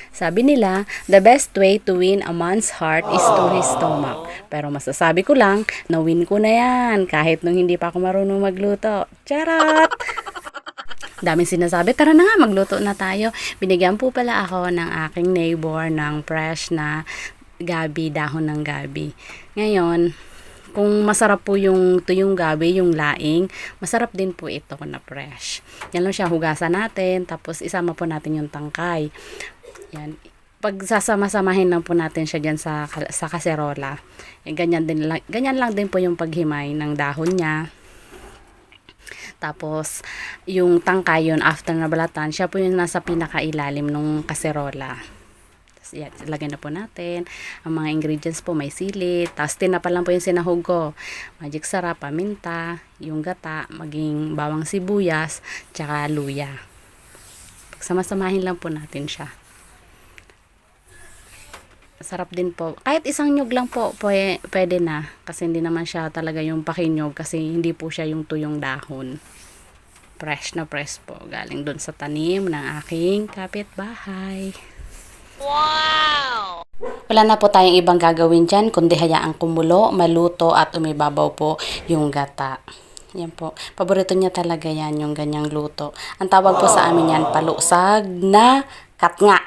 Sabi nila, the best way to win a man's heart is to his stomach. Pero masasabi ko lang, na-win ko na yan kahit nung hindi pa ako marunong magluto. Charot! Daming sinasabi, tara na nga, magluto na tayo. Binigyan po pala ako ng aking neighbor ng fresh na gabi, dahon ng gabi. Ngayon, kung masarap po yung tuyong gabi, yung laing, masarap din po ito na fresh. Yan lang siya, hugasan natin, tapos isama po natin yung tangkay. Yan. Pag sasama-samahin lang po natin siya dyan sa kaserola. Yan, ganyan lang din po yung paghimay ng dahon niya. Tapos, yung tangkay yun, after na balatan, siya po yung nasa pinakailalim ng kaserola. Yan, lagyan na po natin ang mga ingredients po, may sili, tapos tinapa lang po yung sinahog ko, magic sarap, paminta, yung gata, maging bawang sibuyas, tsaka luya. Pagsama-samahin lang po natin siya. Sarap din po, kahit isang nyug lang po pwede na, kasi hindi naman siya talaga yung pakinyog, kasi hindi po siya yung tuyong dahon. Fresh na fresh po, galing dun sa tanim ng aking kapitbahay. Wow! Wala na po tayong ibang gagawin dyan, kundi hayaang kumulo, maluto at umibabaw po yung gata. Yan po. Paborito niya talaga yan, yung ganyang luto. Ang tawag po sa amin yan, palusag na katnga.